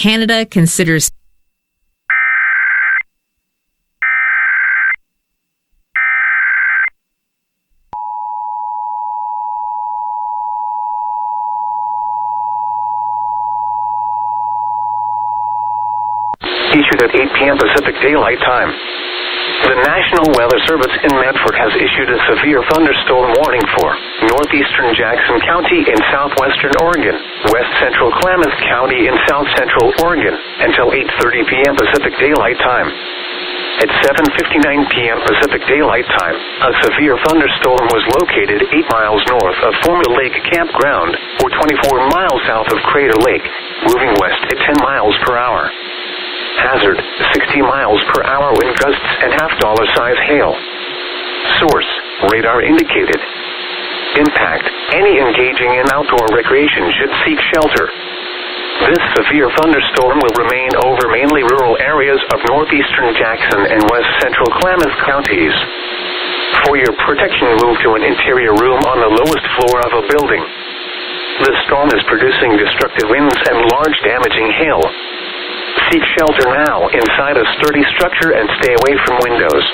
Canada considers issued at 8 p.m. Pacific Daylight Time. The National Weather Service in Medford has issued a severe thunderstorm warning for Northeastern Jackson County in southwestern Oregon, West Central Klamath County in south central Oregon, until 8:30 p.m. Pacific Daylight Time. At 7:59 p.m. Pacific Daylight Time, a severe thunderstorm was located 8 miles north of Fourmile Lake Campground, or 24 miles south of Crater Lake, moving west at 10 miles per hour. Hazard, 60 miles per hour wind gusts and half-dollar size hail. Source, radar indicated. Impact, any engaging in outdoor recreation should seek shelter. This severe thunderstorm will remain over mainly rural areas of northeastern Jackson and west central Klamath counties. For your protection, move to an interior room on the lowest floor of a building. The storm is producing destructive winds and large damaging hail. Seek shelter now inside a sturdy structure and stay away from windows.